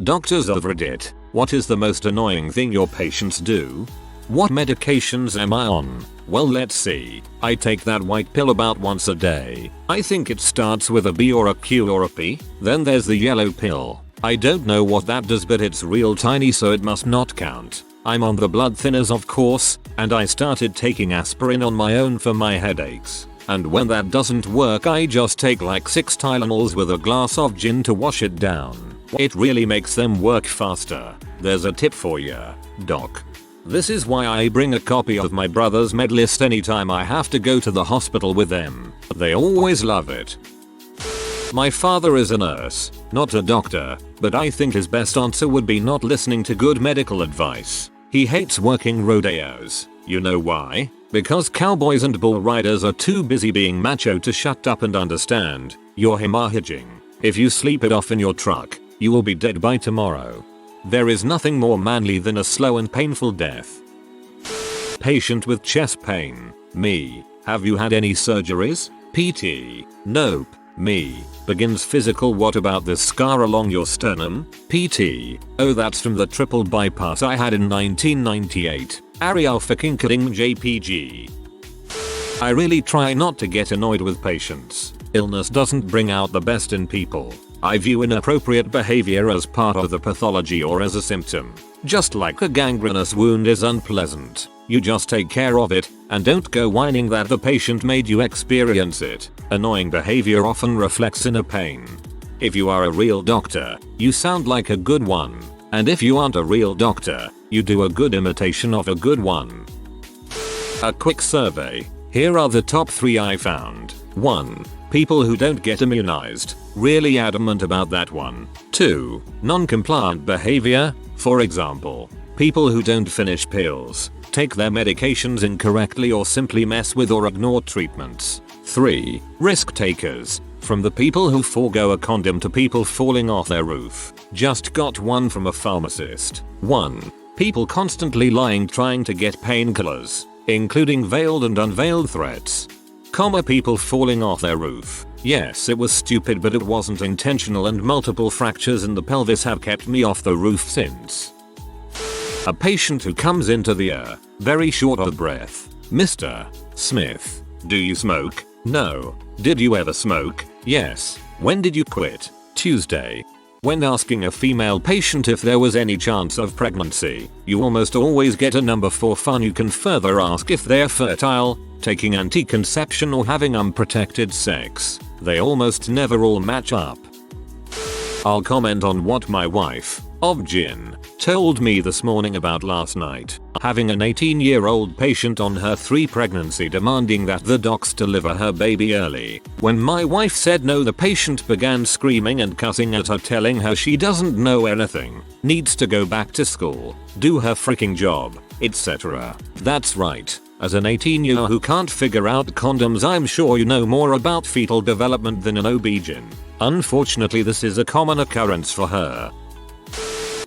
Doctors of Reddit, what is the most annoying thing your patients do? What medications am I on? Well, let's see. I take that white pill about once a day. I think it starts with a B or a Q or a P. Then there's the yellow pill. I don't know what that does, but it's real tiny, so it must not count. I'm on the blood thinners, of course, and I started taking aspirin on my own for my headaches. And when that doesn't work, I just take like 6 Tylenols with a glass of gin to wash it down. It really makes them work faster. There's a tip for ya, doc. This is why I bring a copy of my brother's med list anytime I have to go to the hospital with them. They always love it. My father is a nurse, not a doctor, but I think his best answer would be not listening to good medical advice. He hates working rodeos. You know why? Because cowboys and bull riders are too busy being macho to shut up and understand. You're hemorrhaging. If you sleep it off in your truck, you will be dead by tomorrow. There is nothing more manly than a slow and painful death. Patient with chest pain. Me. Have you had any surgeries? PT. Nope. Me. Begins physical. What about this scar along your sternum? PT. Oh, that's from the triple bypass I had in 1998. Ariel fucking kidding JPG. I really try not to get annoyed with patients. Illness doesn't bring out the best in people. I view inappropriate behavior as part of the pathology or as a symptom. Just like a gangrenous wound is unpleasant, you just take care of it and don't go whining that the patient made you experience it. Annoying behavior often reflects inner pain. If you are a real doctor, you sound like a good one. And if you aren't a real doctor, you do a good imitation of a good one. A quick survey. Here are the top 3 I found. 1. People who don't get immunized. Really adamant about that one. 2. Non-compliant behavior. For example, people who don't finish pills, take their medications incorrectly, or simply mess with or ignore treatments. 3. Risk takers. From the people who forego a condom to people falling off their roof. Just got one from a pharmacist. 1. People constantly lying trying to get painkillers, including veiled and unveiled threats. People falling off their roof. Yes, it was stupid, but it wasn't intentional, and multiple fractures in the pelvis have kept me off the roof since. A patient who comes into the ER, very short of breath. Mr. Smith, do you smoke? No. Did you ever smoke? Yes. When did you quit? Tuesday. When asking a female patient if there was any chance of pregnancy, you almost always get a number. For fun, you can further ask if they're fertile, taking anti-conception, or having unprotected sex. They almost never all match up. I'll comment on what my wife, of Gin, told me this morning about last night. Having an 18-year-old patient on her 3 pregnancy demanding that the docs deliver her baby early. When my wife said no, the patient began screaming and cussing at her, telling her she doesn't know anything, needs to go back to school, do her freaking job, etc. That's right. As an 18-year who can't figure out condoms, I'm sure you know more about fetal development than an OB-GYN. Unfortunately, this is a common occurrence for her.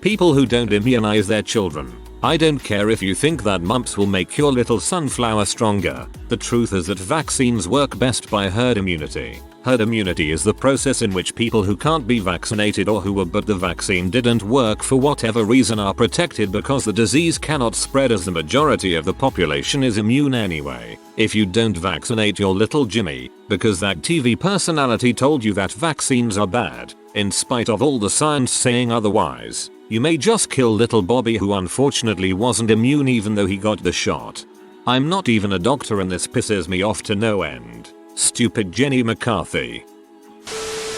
People who don't immunize their children. I don't care if you think that mumps will make your little sunflower stronger. The truth is that vaccines work best by herd immunity. Herd immunity is the process in which people who can't be vaccinated, or who were but the vaccine didn't work for whatever reason, are protected because the disease cannot spread, as the majority of the population is immune anyway. If you don't vaccinate your little Jimmy, because that TV personality told you that vaccines are bad, in spite of all the science saying otherwise, you may just kill little Bobby, who unfortunately wasn't immune even though he got the shot. I'm not even a doctor, and this pisses me off to no end. Stupid Jenny McCarthy.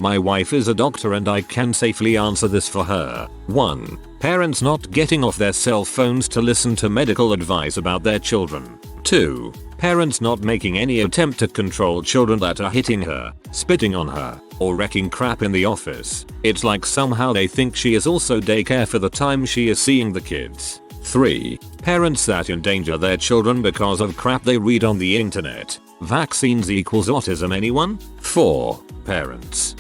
My wife is a doctor and I can safely answer this for her. 1. Parents not getting off their cell phones to listen to medical advice about their children. 2. Parents not making any attempt to control children that are hitting her, spitting on her, or wrecking crap in the office. It's like somehow they think she is also daycare for the time she is seeing the kids. 3. Parents that endanger their children because of crap they read on the internet. Vaccines equals autism, anyone? 4. Parents.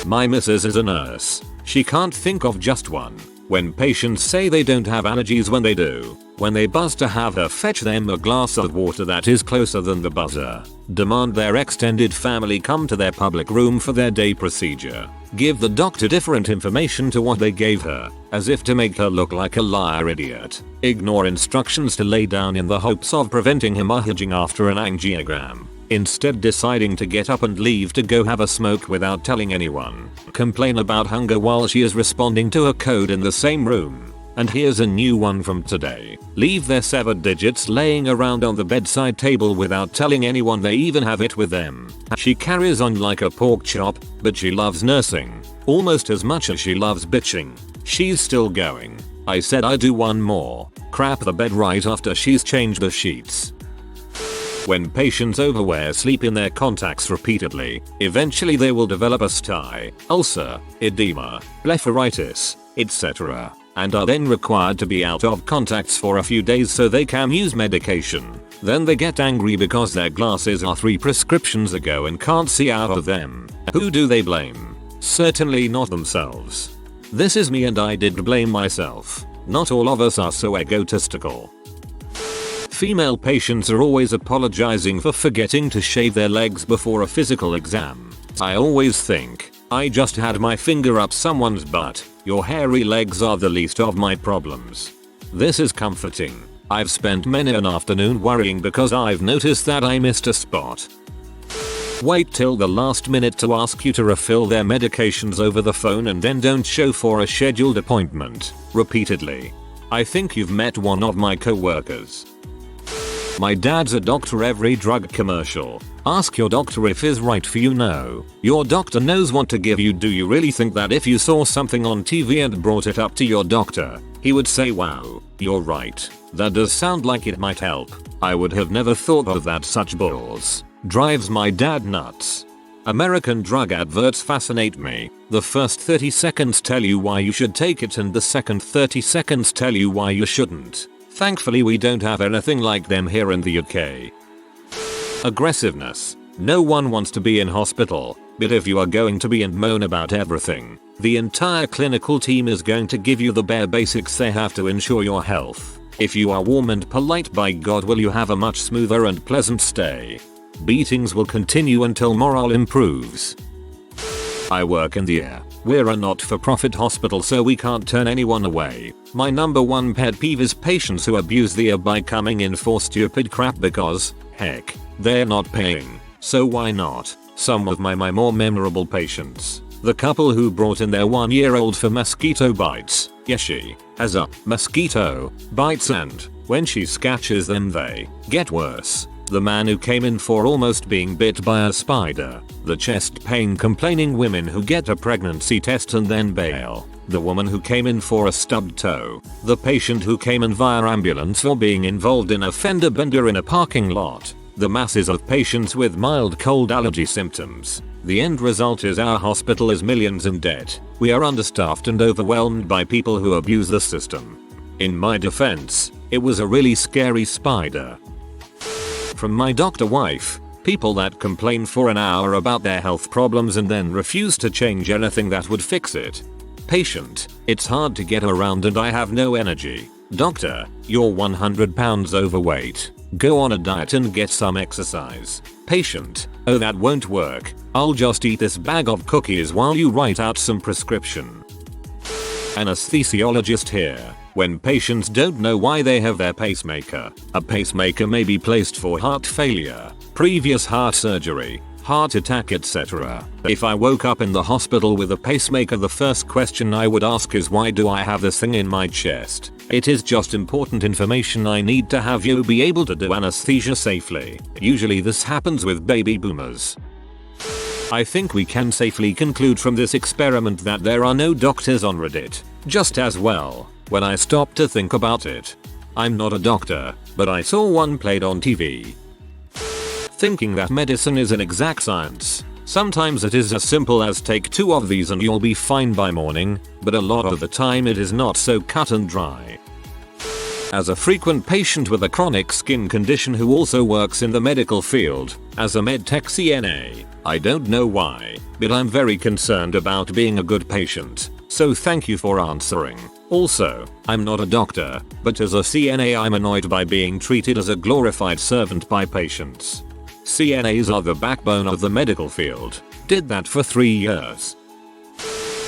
My missus is a nurse. She can't think of just one. When patients say they don't have allergies when they do, When they buzz to have her fetch them a glass of water that is closer than the buzzer. Demand their extended family come to their public room for their day procedure. Give the doctor different information to what they gave her, as if to make her look like a liar idiot. Ignore instructions to lay down in the hopes of preventing hemorrhaging after an angiogram. Instead deciding to get up and leave to go have a smoke without telling anyone. Complain about hunger while she is responding to a code in the same room. And here's a new one from today. Leave their severed digits laying around on the bedside table without telling anyone they even have it with them. She carries on like a pork chop, but she loves nursing. Almost as much as she loves bitching. She's still going. I said I'd do one more. Crap the bed right after she's changed the sheets. When patients overwear sleep in their contacts repeatedly, eventually they will develop a sty, ulcer, edema, blepharitis, etc. and are then required to be out of contacts for a few days so they can use medication. Then they get angry because their glasses are 3 prescriptions ago and can't see out of them. Who do they blame? Certainly not themselves. This is me and I did blame myself. Not all of us are so egotistical. Female patients are always apologizing for forgetting to shave their legs before a physical exam. I always think, I just had my finger up someone's butt. Your hairy legs are the least of my problems. This is comforting. I've spent many an afternoon worrying because I've noticed that I missed a spot. Wait till the last minute to ask you to refill their medications over the phone and then don't show for a scheduled appointment. Repeatedly. I think you've met one of my co-workers. My dad's a doctor. Every drug commercial. Ask your doctor if is right for you. No. Your doctor knows what to give you. Do you really think that if you saw something on TV and brought it up to your doctor, he would say, wow, you're right. That does sound like it might help. I would have never thought of that. Such balls. Drives my dad nuts. American drug adverts fascinate me. The first 30 seconds tell you why you should take it and the second 30 seconds tell you why you shouldn't. Thankfully we don't have anything like them here in the UK. Aggressiveness. No one wants to be in hospital, but if you are going to be and moan about everything, the entire clinical team is going to give you the bare basics they have to ensure your health. If you are warm and polite, by God will you have a much smoother and pleasant stay. Beatings will continue until morale improves. I work in the air. We're a not-for-profit hospital so we can't turn anyone away. My number one pet peeve is patients who abuse the air by coming in for stupid crap because, heck, they're not paying. So why not? Some of my more memorable patients. The couple who brought in their 1-year-old for mosquito bites. Yes, she has a mosquito bites and when she scratches them they get worse. The man who came in for almost being bit by a spider. The chest pain complaining women who get a pregnancy test and then bail. The woman who came in for a stubbed toe. The patient who came in via ambulance for being involved in a fender bender in a parking lot. The masses of patients with mild cold allergy symptoms. The end result is our hospital is millions in debt. We are understaffed and overwhelmed by people who abuse the system. In my defense, it was a really scary spider. From my doctor wife, people that complain for an hour about their health problems and then refuse to change anything that would fix it. Patient, it's hard to get around and I have no energy. Doctor, you're 100 pounds overweight. Go on a diet and get some exercise. Patient, oh that won't work. I'll just eat this bag of cookies while you write out some prescription. Anesthesiologist here. When patients don't know why they have their pacemaker. A pacemaker may be placed for heart failure, previous heart surgery, heart attack, etc. If I woke up in the hospital with a pacemaker, the first question I would ask is, why do I have this thing in my chest? It is just important information I need to have you be able to do anesthesia safely. Usually this happens with baby boomers. I think we can safely conclude from this experiment that there are no doctors on Reddit. Just as well. When I stopped to think about it. I'm not a doctor, but I saw one played on TV. Thinking that medicine is an exact science. Sometimes it is as simple as take 2 of these and you'll be fine by morning, but a lot of the time it is not so cut and dry. As a frequent patient with a chronic skin condition who also works in the medical field, as a medtech CNA, I don't know why, but I'm very concerned about being a good patient. So thank you for answering. Also, I'm not a doctor, but as a CNA I'm annoyed by being treated as a glorified servant by patients. CNAs are the backbone of the medical field. Did that for 3 years.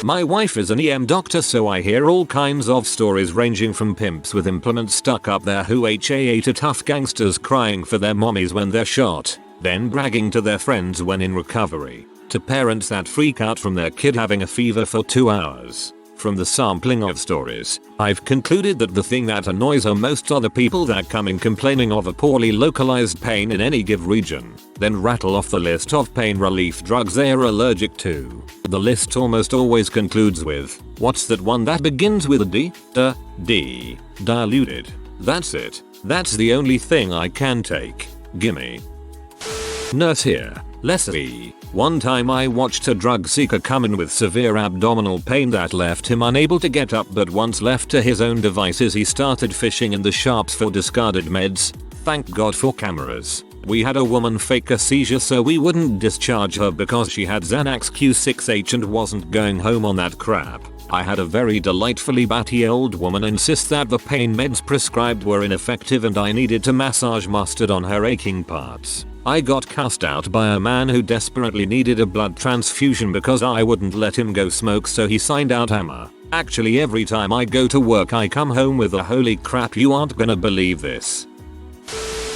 My wife is an EM doctor, so I hear all kinds of stories ranging from pimps with implements stuck up their hoo-ha to tough gangsters crying for their mommies when they're shot, then bragging to their friends when in recovery, to parents that freak out from their kid having a fever for 2 hours. From the sampling of stories, I've concluded that the thing that annoys her most are the people that come in complaining of a poorly localized pain in any given region, then rattle off the list of pain relief drugs they are allergic to. The list almost always concludes with, "What's that one that begins with a D? D. Diluted. That's it. That's the only thing I can take. Gimme." Nurse here. Leslie. One time I watched a drug seeker come in with severe abdominal pain that left him unable to get up, but once left to his own devices he started fishing in the shops for discarded meds. Thank God for cameras. We had a woman fake a seizure so we wouldn't discharge her because she had Xanax Q6H and wasn't going home on that crap. I had a very delightfully batty old woman insist that the pain meds prescribed were ineffective and I needed to massage mustard on her aching parts. I got cussed out by a man who desperately needed a blood transfusion because I wouldn't let him go smoke, so he signed out Hammer. Actually every time I go to work I come home with a "holy crap, you aren't gonna believe this."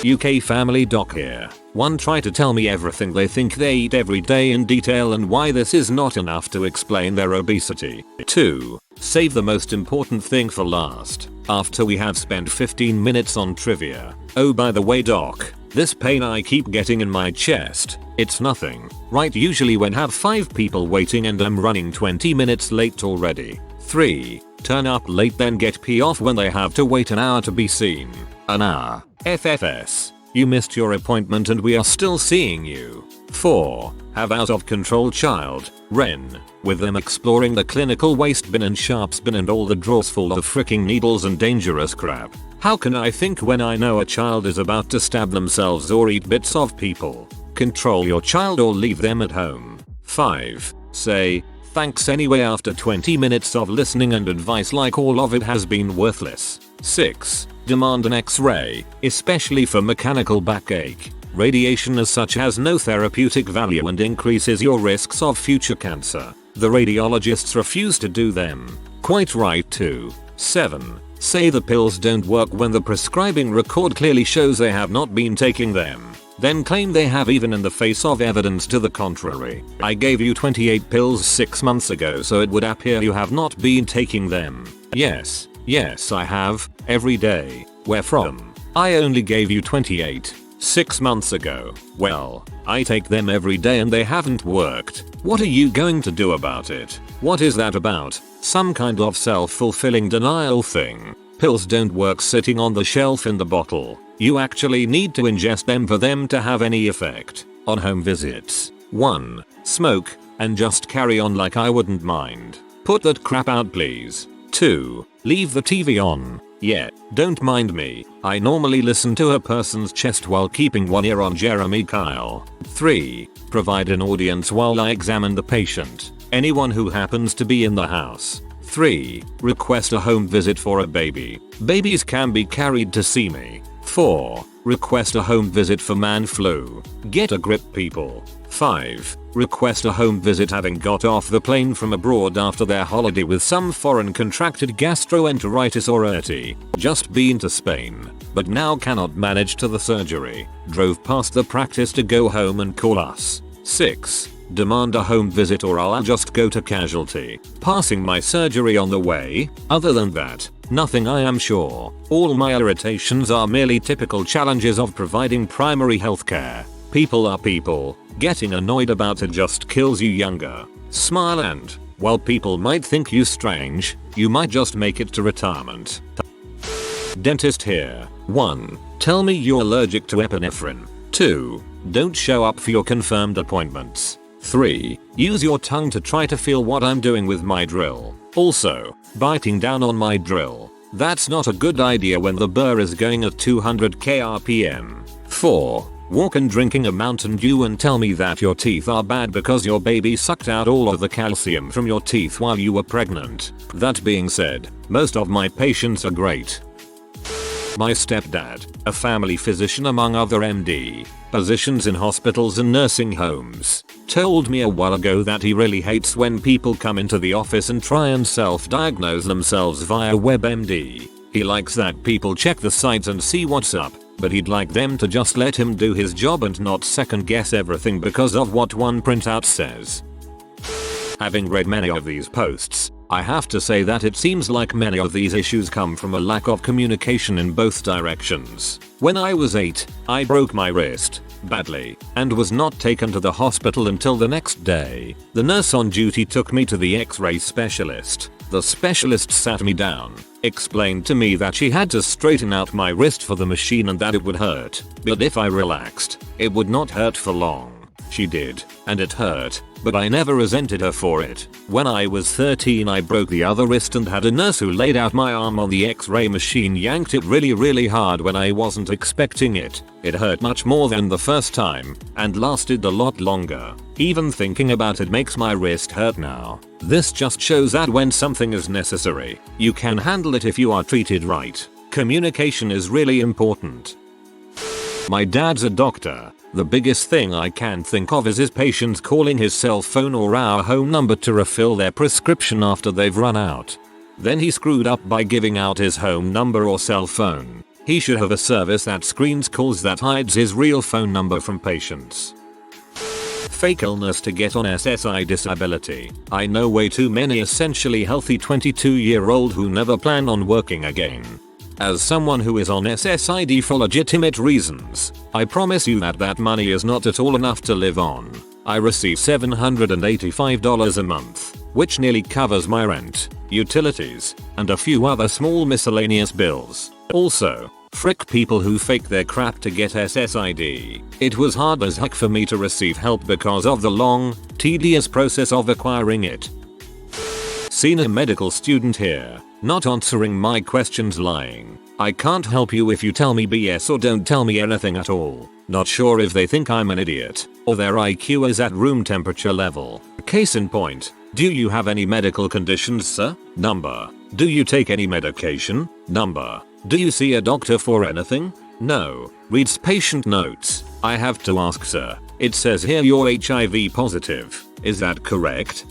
UK family doc here. 1. Try to tell me everything they think they eat every day in detail and why this is not enough to explain their obesity. 2. Save the most important thing for last. After we have spent 15 minutes on trivia. Oh, by the way doc, this pain I keep getting in my chest, it's nothing, right? Usually when have 5 people waiting and I'm running 20 minutes late already. 3. Turn up late then get pee off when they have to wait an hour to be seen. An hour. FFS. You missed your appointment and we are still seeing you. 4. Have out of control child, Ren, with them exploring the clinical waste bin and sharps bin and all the drawers full of freaking needles and dangerous crap. How can I think when I know a child is about to stab themselves or eat bits of people? Control your child or leave them at home. 5. Say, thanks anyway after 20 minutes of listening and advice like all of it has been worthless. 6. Demand an X-ray, especially for mechanical backache. Radiation as such has no therapeutic value and increases your risks of future cancer. The radiologists refuse to do them. Quite right too. 7. Say the pills don't work when the prescribing record clearly shows they have not been taking them. Then claim they have even in the face of evidence to the contrary. I gave you 28 pills 6 months ago so it would appear you have not been taking them. Yes, I have, every day. Where from? I only gave you 28. 6 months ago. Well, I take them every day and they haven't worked. What are you going to do about it? What is that about? Some kind of self-fulfilling denial thing. Pills don't work sitting on the shelf in the bottle. You actually need to ingest them for them to have any effect. On home visits. 1. Smoke, and just carry on like I wouldn't mind. Put that crap out please. 2. Leave the TV on. Yeah, don't mind me. I normally listen to a person's chest while keeping one ear on Jeremy Kyle. 3. Provide an audience while I examine the patient. Anyone who happens to be in the house. 3. Request a home visit for a baby. Babies can be carried to see me. 4. Request a home visit for man flu. Get a grip people. 5. Request a home visit having got off the plane from abroad after their holiday with some foreign contracted gastroenteritis or ERTI. Just been to Spain, but now cannot manage to the surgery. Drove past the practice to go home and call us. 6. Demand a home visit or I'll just go to casualty. Passing my surgery on the way. Other than that, nothing I am sure. All my irritations are merely typical challenges of providing primary healthcare. People are people. Getting annoyed about it just kills you younger. Smile and, while people might think you strange, you might just make it to retirement. Dentist here. 1. Tell me you're allergic to epinephrine. 2. Don't show up for your confirmed appointments. 3. Use your tongue to try to feel what I'm doing with my drill. Also, biting down on my drill. That's not a good idea when the burr is going at 200 kRpm. 4. walk in drinking a Mountain Dew and tell me that your teeth are bad because your baby sucked out all of the calcium from your teeth while you were pregnant. That being said, most of my patients are great. My stepdad, a family physician among other MD positions in hospitals and nursing homes, told me a while ago that he really hates when people come into the office and try and self-diagnose themselves via WebMD. He likes that people check the site and see what's up, but he'd like them to just let him do his job and not second guess everything because of what one printout says. Having read many of these posts, I have to say that it seems like many of these issues come from a lack of communication in both directions. When I was 8, I broke my wrist badly and was not taken to the hospital until the next day. The nurse on duty took me to the X-ray specialist. The specialist sat me down, explained to me that she had to straighten out my wrist for the machine and that it would hurt, but if I relaxed, it would not hurt for long. She did, and it hurt, but I never resented her for it. When I was 13 I broke the other wrist and had a nurse who laid out my arm on the X-ray machine yanked it really hard when I wasn't expecting it. It hurt much more than the first time, and lasted a lot longer. Even thinking about it makes my wrist hurt now. This just shows that when something is necessary, you can handle it if you are treated right. Communication is really important. My dad's a doctor. The biggest thing I can think of is his patients calling his cell phone or our home number to refill their prescription after they've run out. Then he screwed up by giving out his home number or cell phone. He should have a service that screens calls that hides his real phone number from patients. Fake illness to get on SSI disability. I know way too many essentially healthy 22-year-old who never plan on working again. As someone who is on SSID for legitimate reasons, I promise you that that money is not at all enough to live on. I receive $785 a month, which nearly covers my rent, utilities, and a few other small miscellaneous bills. Also, frick people who fake their crap to get SSID. It was hard as heck for me to receive help because of the long, tedious process of acquiring it. Senior medical student here, not answering my questions lying. I can't help you if you tell me BS or don't tell me anything at all. Not sure if they think I'm an idiot, or their IQ is at room temperature level. Case in point, do you have any medical conditions, sir? Number. Do you take any medication? Number. Do you see a doctor for anything? No. Reads patient notes. I have to ask, sir. It says here you're HIV positive. Is that correct?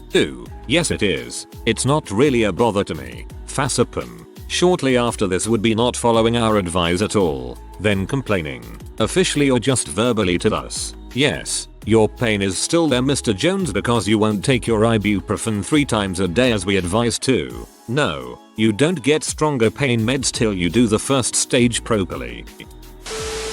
Yes it is. It's not really a bother to me. Facepum. Shortly after this would be not following our advice at all, then complaining, officially or just verbally to us. Yes, your pain is still there, Mr. Jones, because you won't take your ibuprofen 3 times a day as we advise to. No, you don't get stronger pain meds till you do the first stage properly.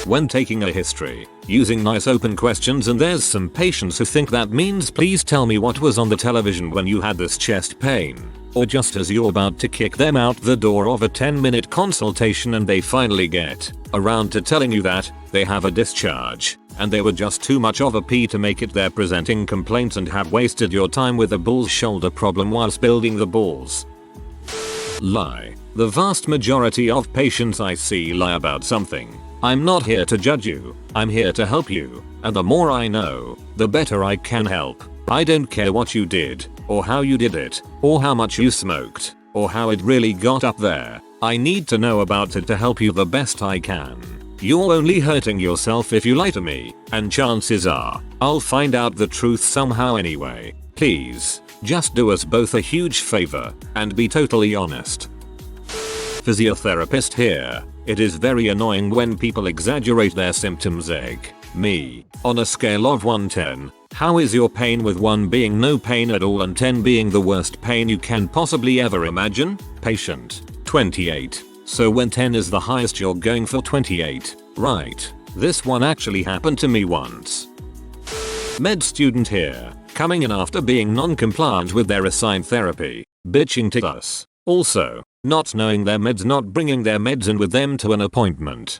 When taking a history, using nice open questions, and there's some patients who think that means please tell me what was on the television when you had this chest pain. Or just as you're about to kick them out the door of a 10-minute consultation and they finally get around to telling you that they have a discharge and they were just too much of a P to make it there presenting complaints and have wasted your time with a bull's shoulder problem whilst building the balls. Lie. The vast majority of patients I see lie about something. I'm not here to judge you, I'm here to help you, and the more I know, the better I can help. I don't care what you did, or how you did it, or how much you smoked, or how it really got up there. I need to know about it to help you the best I can. You're only hurting yourself if you lie to me, and chances are, I'll find out the truth somehow anyway. Please, just do us both a huge favor, and be totally honest. Physiotherapist here. It is very annoying when people exaggerate their symptoms. Me. On a scale of 1-10, how is your pain, with 1 being no pain at all and 10 being the worst pain you can possibly ever imagine? Patient. 28. So when 10 is the highest you're going for 28. Right. This one actually happened to me once. Med student here. Coming in after being non-compliant with their assigned therapy. Bitching to us. Also, not knowing their meds, not bringing their meds in with them to an appointment.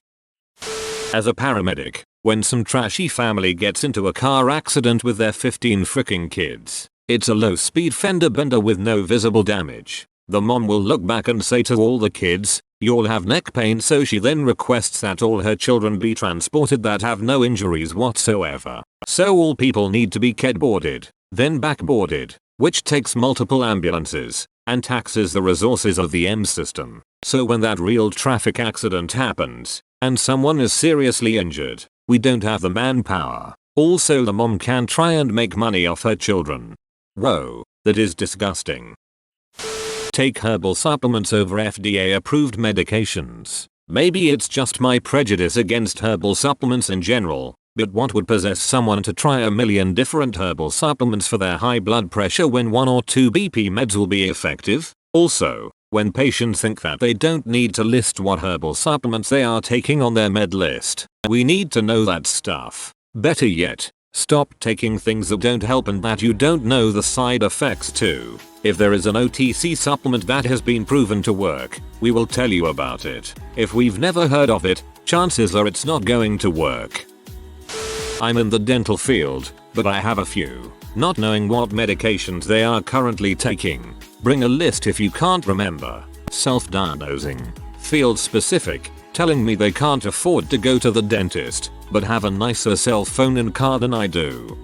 As a paramedic, when some trashy family gets into a car accident with their 15 freaking kids, it's a low speed fender bender with no visible damage. The mom will look back and say to all the kids, You'll have neck pain, so she then requests that all her children be transported that have no injuries whatsoever. So all people need to be catboarded, then backboarded, which takes multiple ambulances and taxes the resources of the M system. So when that real traffic accident happens and someone is seriously injured, we don't have the manpower. Also, the mom can try and make money off her children. Whoa, that is disgusting. Take herbal supplements over FDA approved medications. Maybe it's just my prejudice against herbal supplements in general, but what would possess someone to try a million different herbal supplements for their high blood pressure when 1 or 2 BP meds will be effective? Also, when patients think that they don't need to list what herbal supplements they are taking on their med list, we need to know that stuff. Better yet, stop taking things that don't help and that you don't know the side effects to. If there is an OTC supplement that has been proven to work, we will tell you about it. If we've never heard of it, chances are it's not going to work. I'm in the dental field, but I have a few. Not knowing what medications they are currently taking. Bring a list if you can't remember. Self-diagnosing. Field specific. Telling me they can't afford to go to the dentist, but have a nicer cell phone and car than I do.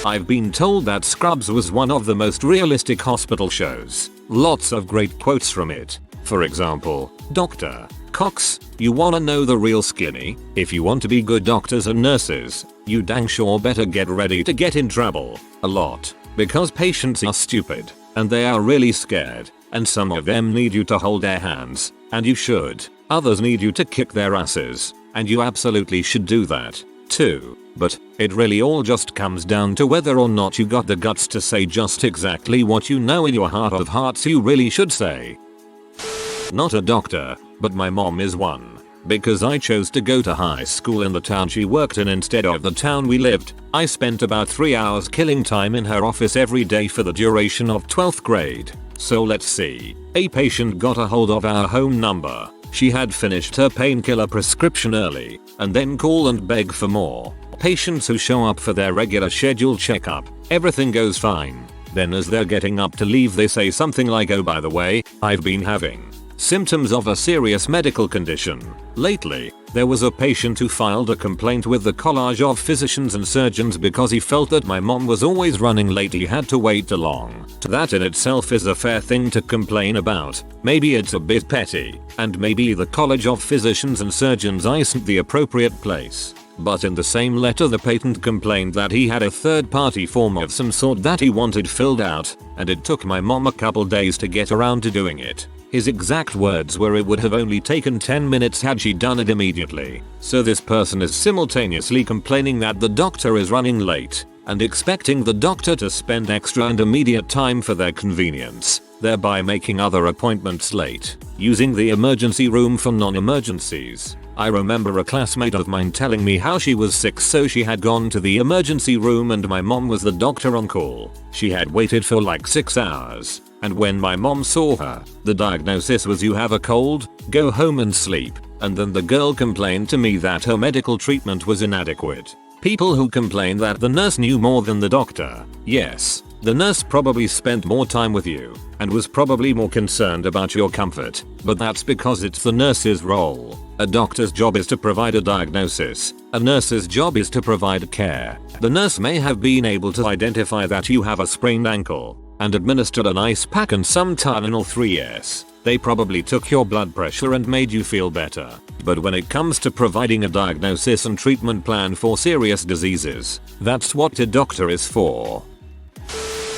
I've been told that Scrubs was one of the most realistic hospital shows. Lots of great quotes from it. For example, Dr. Cox, you wanna know the real skinny? If you want to be good doctors and nurses, you dang sure better get ready to get in trouble. A lot. Because patients are stupid, and they are really scared, and some of them need you to hold their hands, and you should. Others need you to kick their asses, and you absolutely should do that, too. But it really all just comes down to whether or not you got the guts to say just exactly what you know in your heart of hearts you really should say. Not a doctor, but my mom is one. Because I chose to go to high school in the town she worked in instead of the town we lived, I spent about 3 hours killing time in her office every day for the duration of 12th grade. So let's see. A patient got a hold of our home number. She had finished her painkiller prescription early, and then call and beg for more. Patients who show up for their regular scheduled checkup, everything goes fine. Then as they're getting up to leave they say something like, oh by the way, I've been having symptoms of a serious medical condition. Lately, there was a patient who filed a complaint with the College of Physicians and Surgeons because he felt that my mom was always running late, he had to wait too long. That in itself is a fair thing to complain about. Maybe it's a bit petty, and maybe the College of Physicians and Surgeons isn't the appropriate place. But in the same letter the patient complained that he had a third-party form of some sort that he wanted filled out, and it took my mom a couple days to get around to doing it. His exact words were, it would have only taken 10 minutes had she done it immediately. So this person is simultaneously complaining that the doctor is running late, and expecting the doctor to spend extra and immediate time for their convenience, thereby making other appointments late, using the emergency room for non-emergencies. I remember a classmate of mine telling me how she was sick, so she had gone to the emergency room and my mom was the doctor on call. She had waited for like 6 hours, and when my mom saw her, the diagnosis was, you have a cold, go home and sleep. And then the girl complained to me that her medical treatment was inadequate. People who complain that the nurse knew more than the doctor. Yes, the nurse probably spent more time with you and was probably more concerned about your comfort, but that's because it's the nurse's role. A doctor's job is to provide a diagnosis. A nurse's job is to provide care. The nurse may have been able to identify that you have a sprained ankle and administered an ice pack and some Tylenol 3S. They probably took your blood pressure and made you feel better. But when it comes to providing a diagnosis and treatment plan for serious diseases, that's what a doctor is for.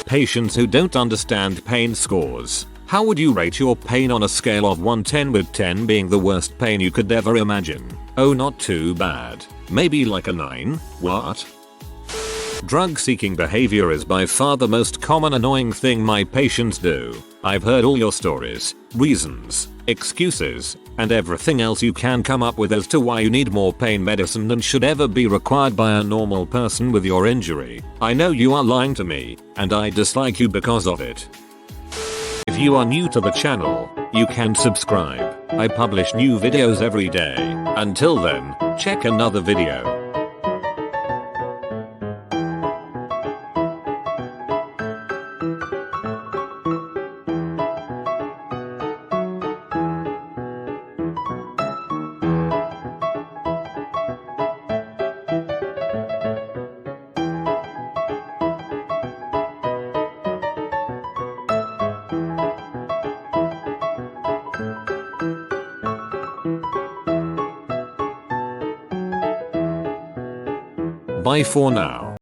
Patients who don't understand pain scores. How would you rate your pain on a scale of 1-10, with 10 being the worst pain you could ever imagine? Oh, not too bad. Maybe like a 9? What? Drug-seeking behavior is by far the most common annoying thing my patients do. I've heard all your stories, reasons, excuses, and everything else you can come up with as to why you need more pain medicine than should ever be required by a normal person with your injury. I know you are lying to me, and I dislike you because of it. If you are new to the channel, you can subscribe. I publish new videos every day. Until then, check another video. Bye for now.